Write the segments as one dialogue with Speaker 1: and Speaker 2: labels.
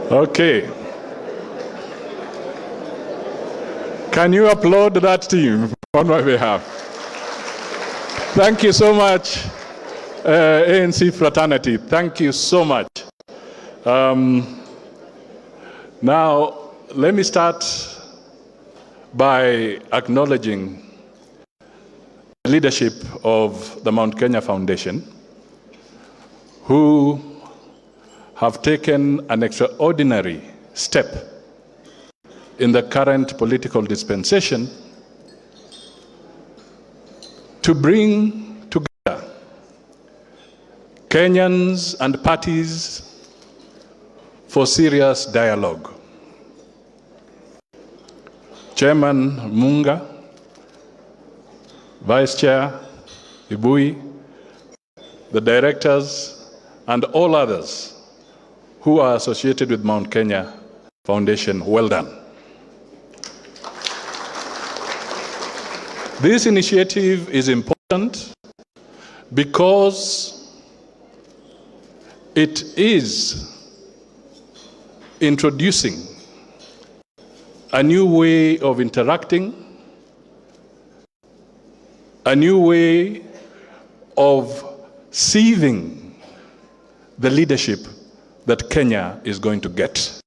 Speaker 1: Okay. Can you applaud that team on my behalf? Thank you so much, ANC fraternity. Thank you so much. Now, let me start by acknowledging the leadership of the Mount Kenya Foundation, who have taken an extraordinary step in the current political dispensation to bring together Kenyans and parties for serious dialogue. Chairman Munga, Vice Chair Ibui, the directors, and all others who are associated with Mount Kenya Foundation, well done. This initiative is important because it is introducing a new way of interacting, a new way of seizing the leadership that Kenya is going to get.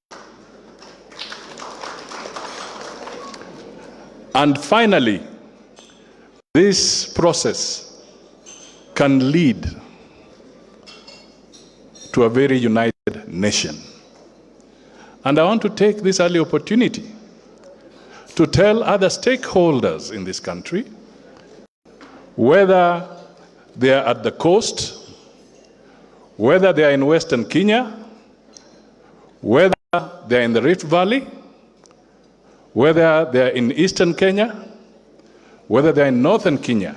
Speaker 1: And finally, this process can lead to a very united nation. And I want to take this early opportunity to tell other stakeholders in this country, whether they are at the coast, whether they are in Western Kenya, whether they are in the Rift Valley, whether they are in Eastern Kenya, whether they are in Northern Kenya,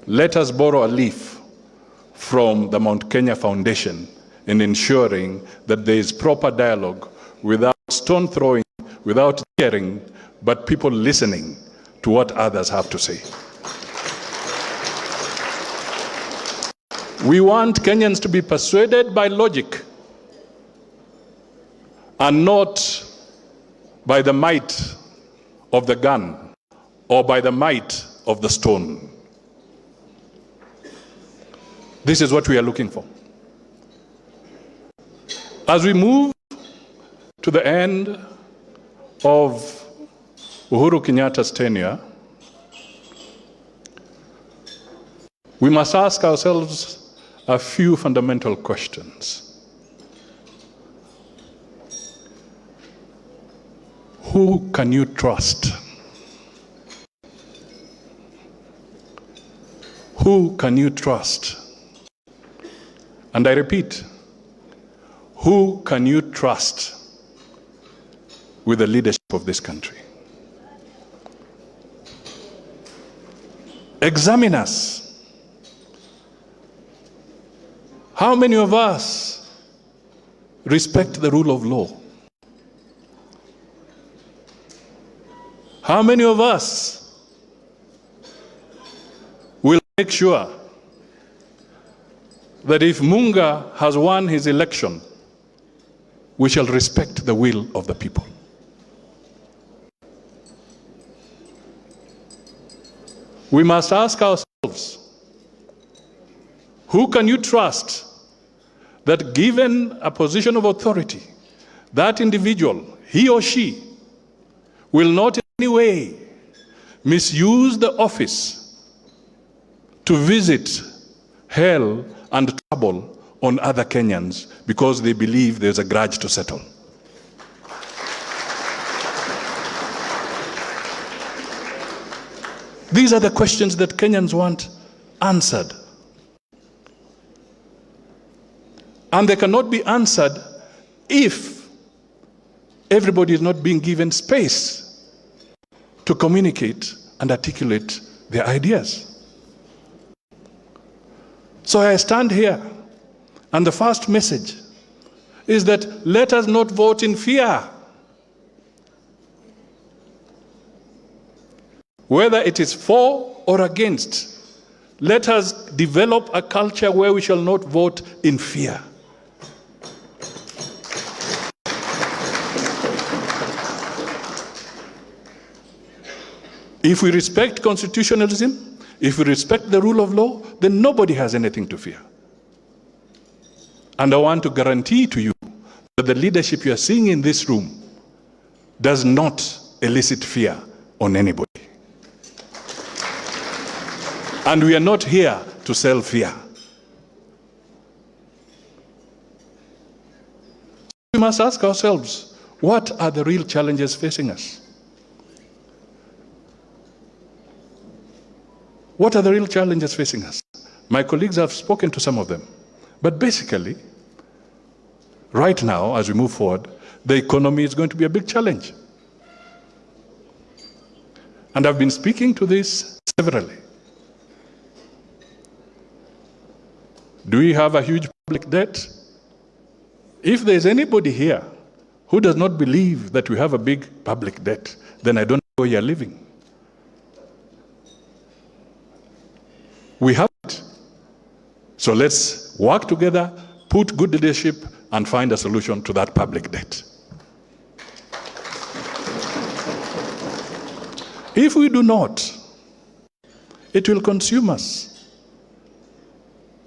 Speaker 1: let us borrow a leaf from the Mount Kenya Foundation in ensuring that there is proper dialogue without stone throwing, without hearing, but people listening to what others have to say. We want Kenyans to be persuaded by logic and not by the might of the gun or by the might of the stone. This is what we are looking for. As we move to the end of Uhuru Kenyatta's tenure, we must ask ourselves a few fundamental questions. Who can you trust? Who can you trust? And I repeat, who can you trust with the leadership of this country? Examine us. How many of us respect the rule of law? How many of us will make sure that if Munga has won his election, we shall respect the will of the people? We must ask ourselves, who can you trust that given a position of authority, that individual, he or she, will not in any way misuse the office to visit hell and trouble on other Kenyans because they believe there's a grudge to settle? These are the questions that Kenyans want answered. And they cannot be answered if everybody is not being given space to communicate and articulate their ideas. So I stand here, and the first message is that let us not vote in fear. Whether it is for or against, let us develop a culture where we shall not vote in fear. If we respect constitutionalism, if we respect the rule of law, then nobody has anything to fear. And I want to guarantee to you that the leadership you are seeing in this room does not elicit fear on anybody. And we are not here to sell fear. We must ask ourselves, what are the real challenges facing us? What are the real challenges facing us? My colleagues have spoken to some of them. But basically, right now, as we move forward, the economy is going to be a big challenge. And I've been speaking to this severally. Do we have a huge public debt? If there's anybody here who does not believe that we have a big public debt, then I don't know where you're living. We have it. So let's work together, put good leadership, and find a solution to that public debt. If we do not, it will consume us.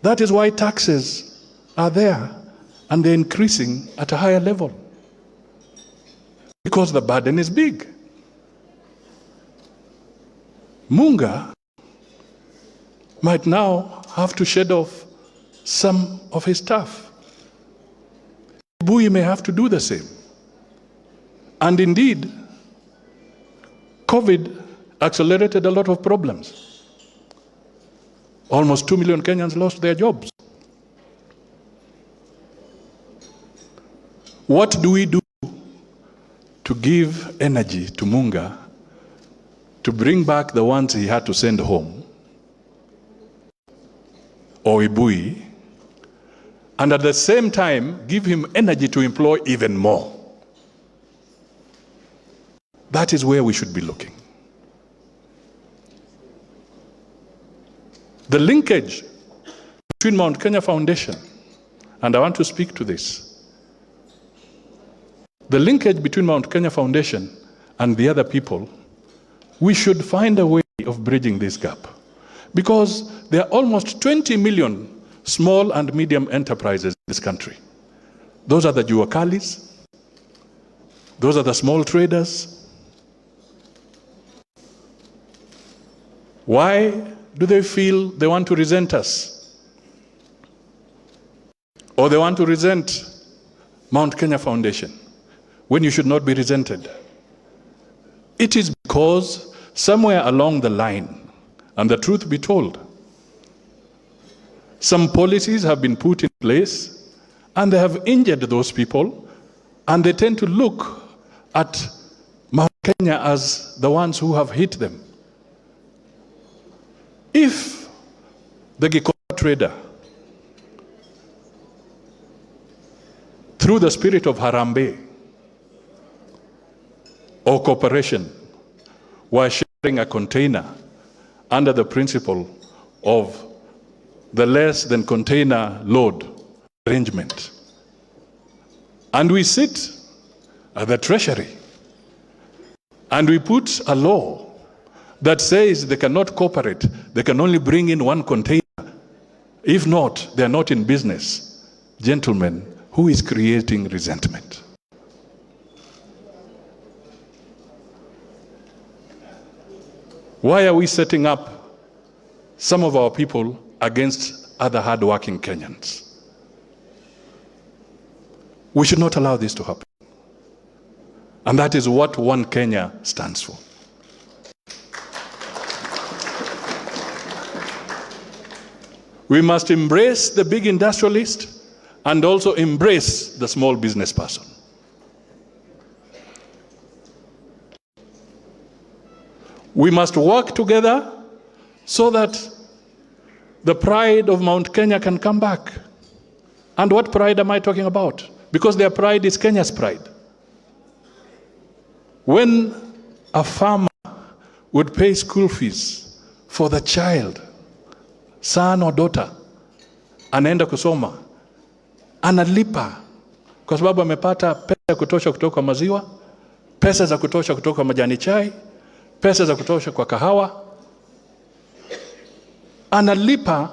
Speaker 1: That is why taxes are there, and they're increasing at a higher level. Because the burden is big. Munga might now have to shed off some of his staff. Bui may have to do the same. And indeed, COVID accelerated a lot of problems. Almost 2 million Kenyans lost their jobs. What do we do to give energy to Munga to bring back the ones he had to send home, or Ibui, and at the same time give him energy to employ even more? That is where we should be looking. The linkage between Mount Kenya Foundation, and I want to speak to this, the linkage between Mount Kenya Foundation and the other people, we should find a way of bridging this gap. Because there are almost 20 million small and medium enterprises in this country. Those are the juakalis, those are the small traders. Why do they feel they want to resent us? Or they want to resent Mount Kenya Foundation, when you should not be resented? It is because somewhere along the line, and the truth be told, some policies have been put in place and they have injured those people, and they tend to look at Mount Kenya as the ones who have hit them. If the Gikomba trader, through the spirit of Harambee or cooperation, were sharing a container under the principle of the less than container load arrangement, and we sit at the Treasury and we put a law that says they cannot cooperate, they can only bring in one container. If not, they are not in business. Gentlemen, who is creating resentment? Why are we setting up some of our people against other hard-working Kenyans? We should not allow this to happen. And that is what One Kenya stands for. We must embrace the big industrialist and also embrace the small business person. We must work together so that the pride of Mount Kenya can come back. And what pride am I talking about? Because their pride is Kenya's pride. When a farmer would pay school fees for the child, son or daughter, anaenda kusoma, analipa kwa sababu amepata pesa ya kutosha kutoka maziwa, pesa za kutosha kutoka majani chai, pesa za kutosha kwa kahawa, analipa,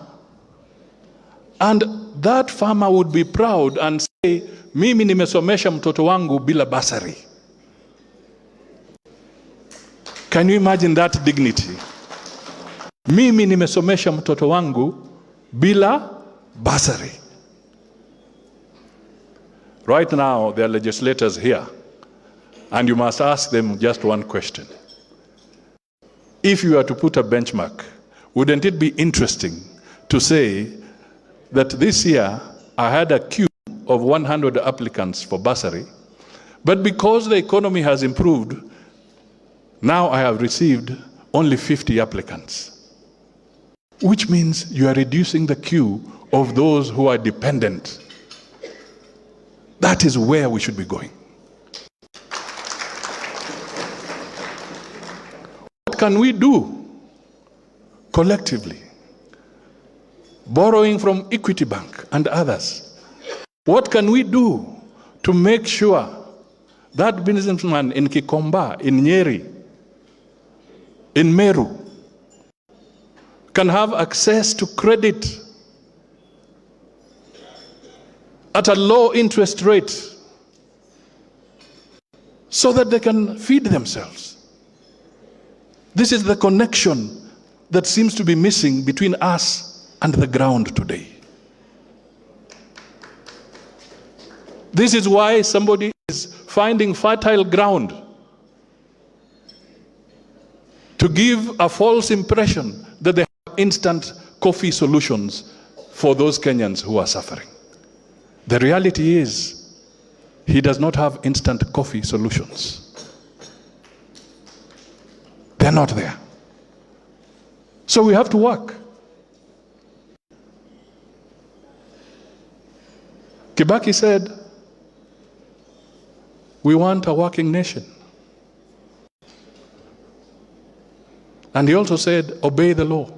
Speaker 1: and that farmer would be proud and say, mimi nimesomesha mtoto wangu bila bursary. Can you imagine that dignity? Mimi nimesomesha mtoto wangu bila bursary. Right now, there are legislators here, and you must ask them just one question. If you were to put a benchmark, wouldn't it be interesting to say that this year I had a queue of 100 applicants for bursary, but because the economy has improved, now I have received only 50 applicants, which means you are reducing the queue of those who are dependent. That is where we should be going. What can we do collectively? Borrowing from Equity Bank and others. What can we do to make sure that businessman in Kikomba, in Nyeri, in Meru, can have access to credit at a low interest rate so that they can feed themselves? This is the connection that seems to be missing between us and the ground today. This is why somebody is finding fertile ground to give a false impression that they have instant coffee solutions for those Kenyans who are suffering. The reality is, he does not have instant coffee solutions. They're not there. So we have to work. Kibaki said, we want a working nation. And he also said, obey the law.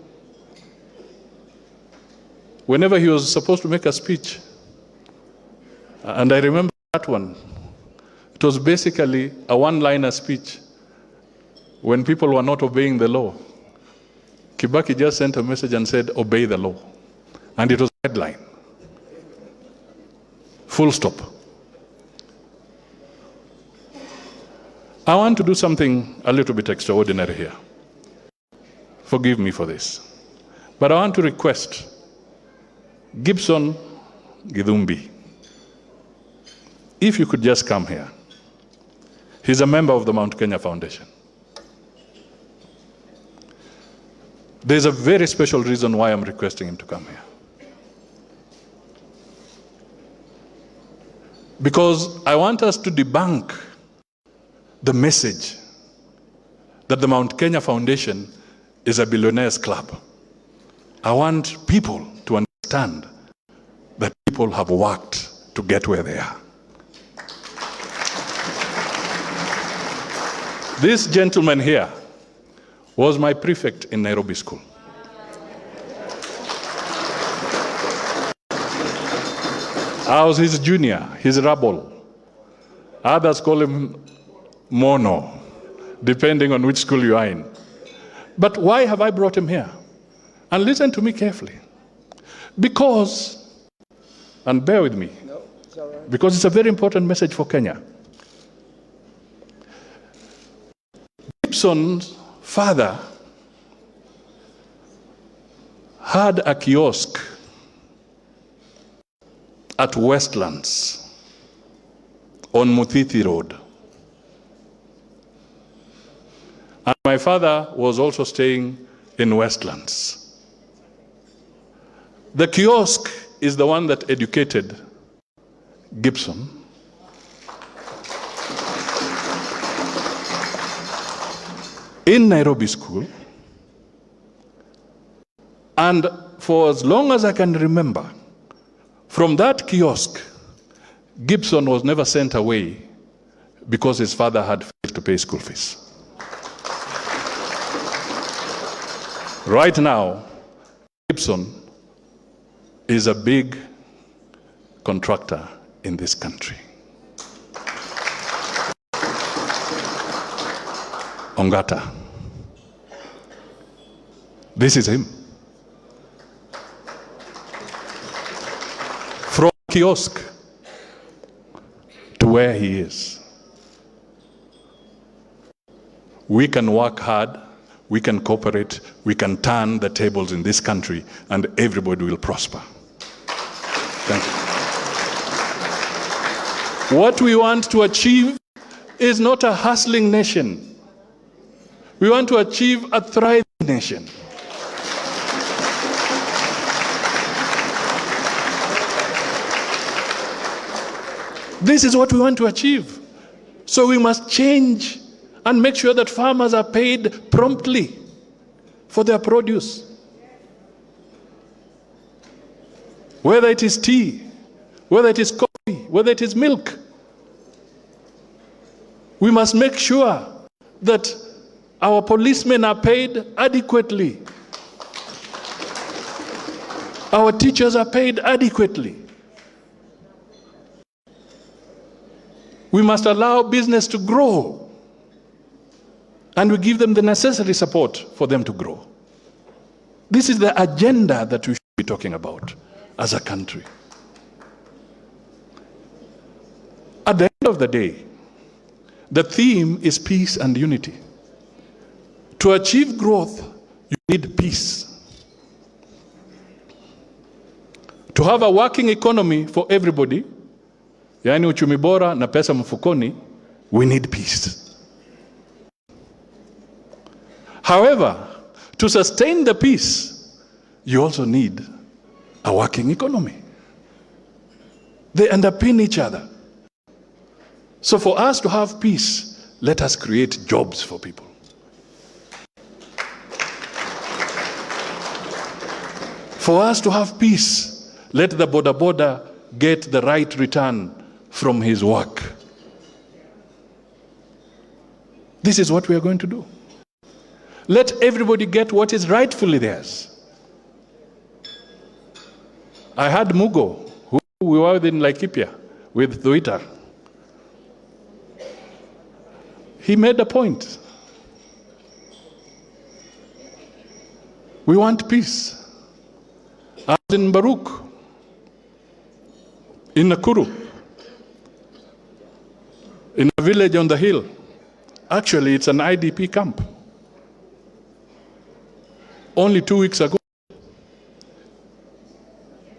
Speaker 1: Whenever he was supposed to make a speech, and I remember that one, it was basically a one-liner speech when people were not obeying the law. Kibaki just sent a message and said, obey the law. And it was a headline. Full stop. I want to do something a little bit extraordinary here. Forgive me for this. But I want to request Gibson Githumbi, if you could just come here. He's a member of the Mount Kenya Foundation. There's a very special reason why I'm requesting him to come here. Because I want us to debunk the message that the Mount Kenya Foundation is a billionaires club. I want people to understand that people have worked to get where they are. This gentleman here was my prefect in Nairobi School. I was his junior, his rebel. Others call him Mono, depending on which school you are in. But why have I brought him here? And listen to me carefully. Because, and bear with me, because it's a very important message for Kenya. Gibson's father had a kiosk at Westlands on Muthithi Road. And my father was also staying in Westlands. The kiosk is the one that educated Gibson. In Nairobi School, and for as long as I can remember, from that kiosk, Gibson was never sent away because his father had failed to pay school fees. Right now, Gibson is a big contractor in this country. Ongata. This is him. From kiosk to where he is. We can work hard, we can cooperate, we can turn the tables in this country, and everybody will prosper. Thank you. What we want to achieve is not a hustling nation. We want to achieve a thriving nation. This is what we want to achieve. So we must change and make sure that farmers are paid promptly for their produce. Whether it is tea, whether it is coffee, whether it is milk. We must make sure that our policemen are paid adequately. Our teachers are paid adequately. We must allow business to grow, and we give them the necessary support for them to grow. This is the agenda that we should be talking about as a country. At the end of the day, the theme is peace and unity. To achieve growth, you need peace. To have a working economy for everybody, yani uchumi bora na pesa mfukoni, we need peace. However, to sustain the peace, you also need a working economy. They underpin each other. So for us to have peace, let us create jobs for people. For us to have peace, let the boda get the right return from his work. This is what we are going to do. Let everybody get what is rightfully theirs. I had Mugo, who we were in Laikipia with Twitter. He made a point. We want peace. I was in Baruch, in Nakuru, in a village on the hill. Actually, it's an IDP camp. Only 2 weeks ago,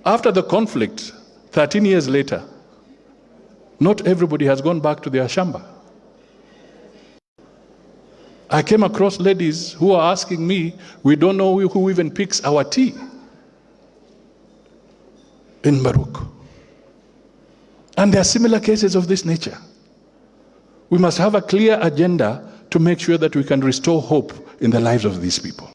Speaker 1: after the conflict, 13 years later, not everybody has gone back to their shamba. I came across ladies who are asking me, we don't know who even picks our tea in Baruch. And there are similar cases of this nature. We must have a clear agenda to make sure that we can restore hope in the lives of these people.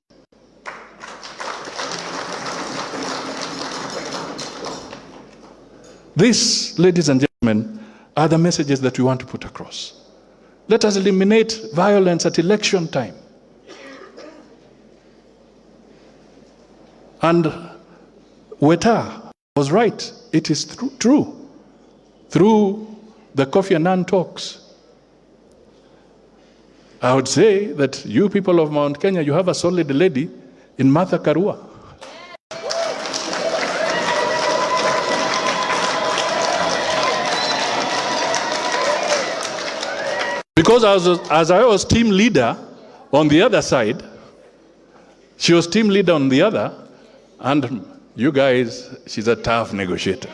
Speaker 1: These, ladies and gentlemen, are the messages that we want to put across. Let us eliminate violence at election time. And Weta was right. It is true. Through the Kofi Annan talks, I would say that you people of Mount Kenya, you have a solid lady in Martha Karua. Because as I was team leader on the other side, she was team leader on the other, and you guys, she's a tough negotiator.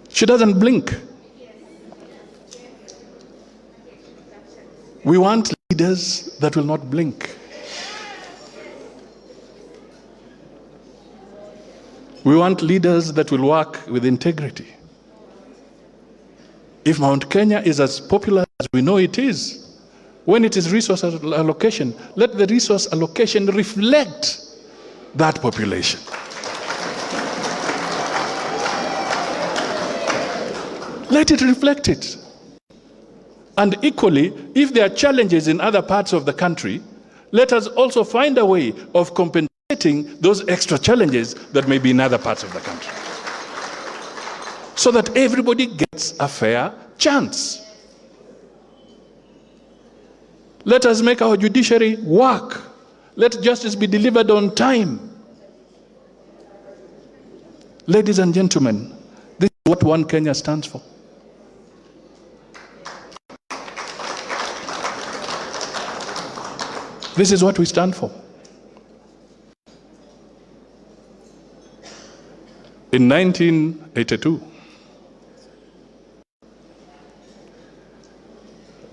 Speaker 1: She doesn't blink. We want leaders that will not blink. We want leaders that will work with integrity. If Mount Kenya is as popular as we know it is, when it is resource allocation, let the resource allocation reflect that population. Let it reflect it. And equally, if there are challenges in other parts of the country, let us also find a way of compensating those extra challenges that may be in other parts of the country, so that everybody gets a fair chance. Let us make our judiciary work. Let justice be delivered on time. Ladies and gentlemen, this is what One Kenya stands for. This is what we stand for. In 1982,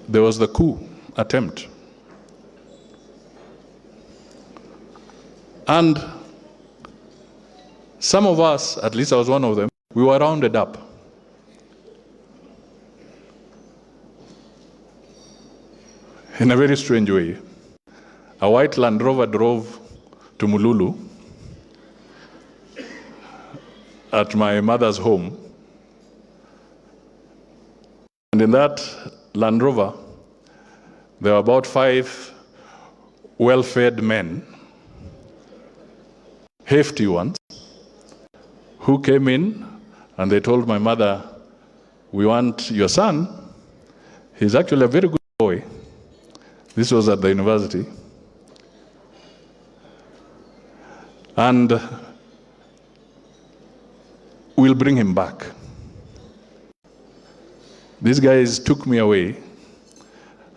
Speaker 1: there was the coup attempt. And some of us, at least I was one of them, we were rounded up. In a very strange way. A white Land Rover drove to Mululu at my mother's home. And in that Land Rover, there were about 5 well-fed men, hefty ones, who came in and they told my mother, we want your son. He's actually a very good boy. This was at the university. And we'll bring him back. These guys took me away,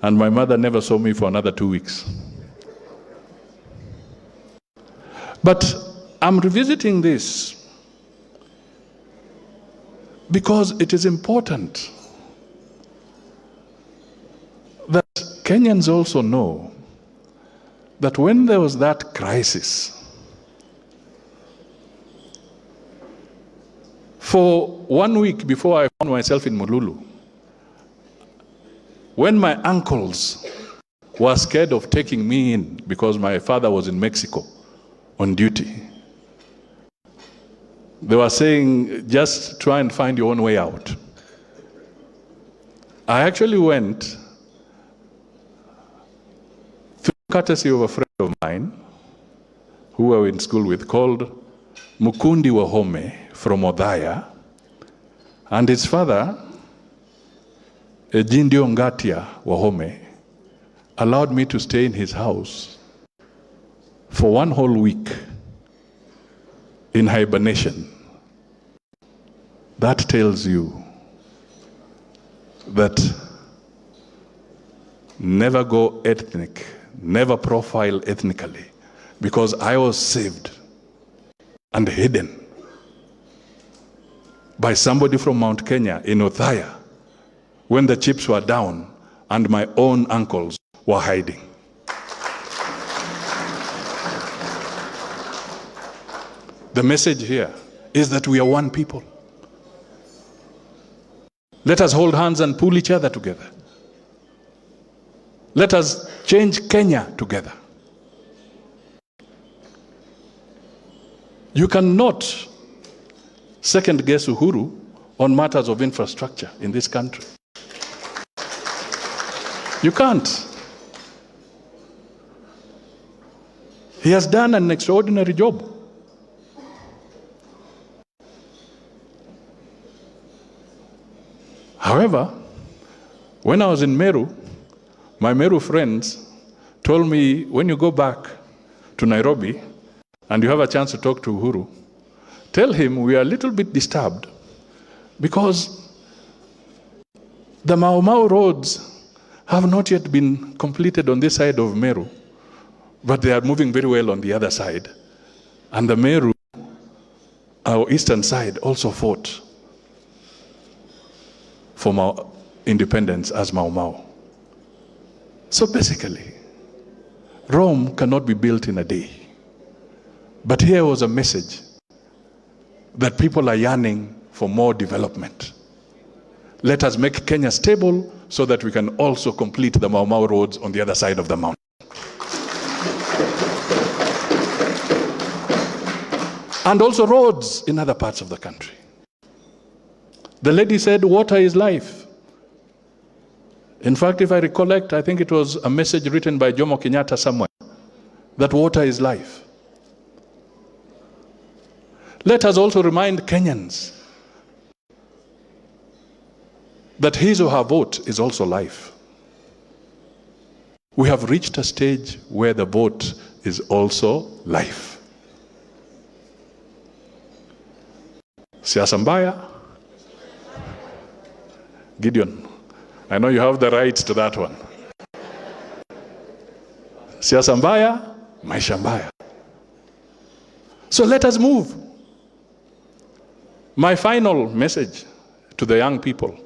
Speaker 1: and my mother never saw me for another 2 weeks. But I'm revisiting this because it is important that Kenyans also know that when there was that crisis, for 1 week before I found myself in Mululu, when my uncles were scared of taking me in because my father was in Mexico on duty, they were saying, just try and find your own way out. I actually went through courtesy of a friend of mine who we were in school with, called Mukundi Wahome from Odhaya, and his father, Ejindio Ngatia Wahome, allowed me to stay in his house for 1 whole week in hibernation. That tells you that never go ethnic, never profile ethnically, because I was saved and hidden by somebody from Mount Kenya in Othaya when the chips were down and my own uncles were hiding. The message here is that we are one people. Let us hold hands and pull each other together. Let us change Kenya together. You cannot second guess Uhuru on matters of infrastructure in this country. You can't. He has done an extraordinary job. However, when I was in Meru, my Meru friends told me, when you go back to Nairobi and you have a chance to talk to Uhuru, tell him we are a little bit disturbed because the Mau Mau roads have not yet been completed on this side of Meru, but they are moving very well on the other side. And the Meru, our eastern side, also fought for our independence as Mau Mau. So basically, Rome cannot be built in a day. But here was a message that people are yearning for more development. Let us make Kenya stable so that we can also complete the Mau Mau roads on the other side of the mountain. And also roads in other parts of the country. The lady said, water is life. In fact, if I recollect, I think it was a message written by Jomo Kenyatta somewhere, that water is life. Let us also remind Kenyans that his or her vote is also life. We have reached a stage where the vote is also life. Siasa mbaya? Gideon, I know you have the rights to that one. Siasa mbaya, maisha mbaya. So let us move. My final message to the young people.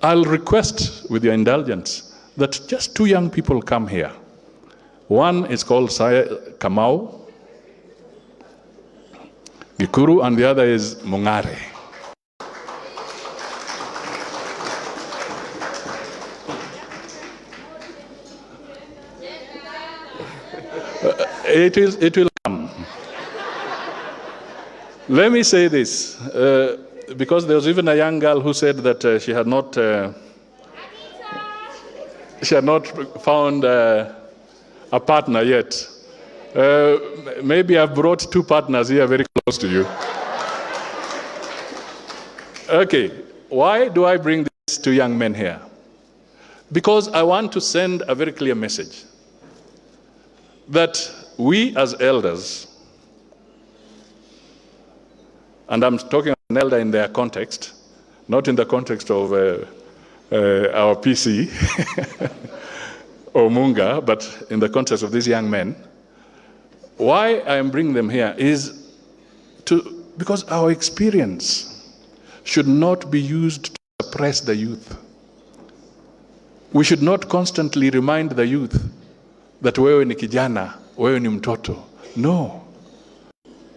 Speaker 1: I'll request, with your indulgence, that just 2 young people come here. One is called Kamau Gikuru, and the other is Mungare. It will come. Let me say this, because there was even a young girl who said that she had not found a partner yet. Maybe I've brought 2 partners here very close to you. Okay, why do I bring these 2 young men here? Because I want to send a very clear message that we as elders, and I'm talking of an elder in their context, not in the context of our PC or Munga, but in the context of these young men. Why I am bringing them here is because our experience should not be used to suppress the youth. We should not constantly remind the youth that wewe ni kijana, wewe ni mtoto. No.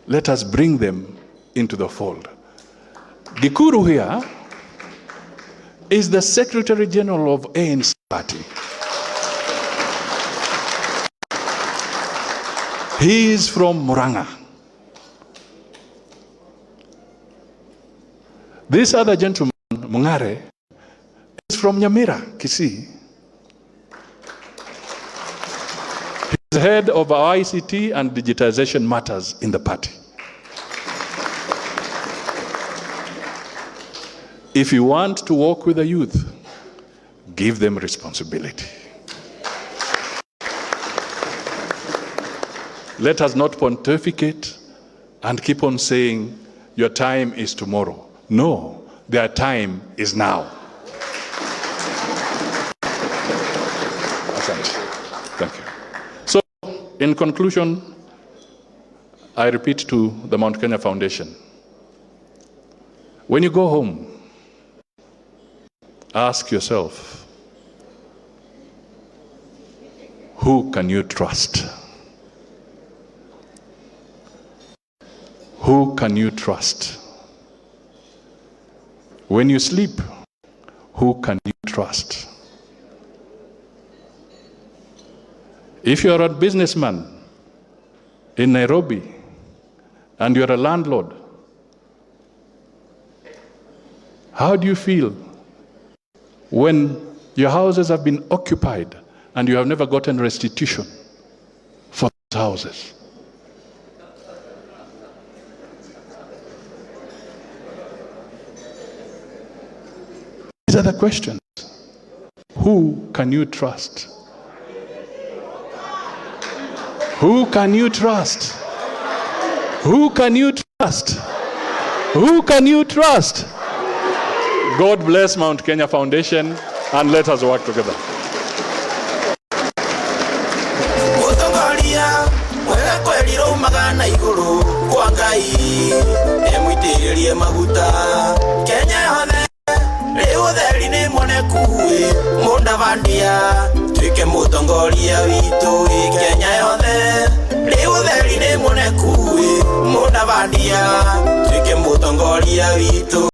Speaker 1: Let us bring them into the fold. Gikuru here is the Secretary General of ANC Party. He is from Muranga. This other gentleman, Mungare, is from Nyamira, Kisii. He is head of ICT and digitization matters in the party. If you want to work with the youth, give them responsibility. Let us not pontificate and keep on saying, your time is tomorrow. No, their time is now. Thank you. So, in conclusion, I repeat to the Mount Kenya Foundation, when you go home, ask yourself, who can you trust? Who can you trust? When you sleep, who can you trust? If you are a businessman in Nairobi and you are a landlord, how do you feel when your houses have been occupied and you have never gotten restitution for those houses? These are the questions. Who can you trust? Who can you trust? Who can you trust? Who can you trust? God bless Mount Kenya Foundation, and let us work together.
Speaker 2: Mudavadi tuike mutongoria witu Kenya yothe riu theri ni munekui Mudavadi tuike mutongoria witu.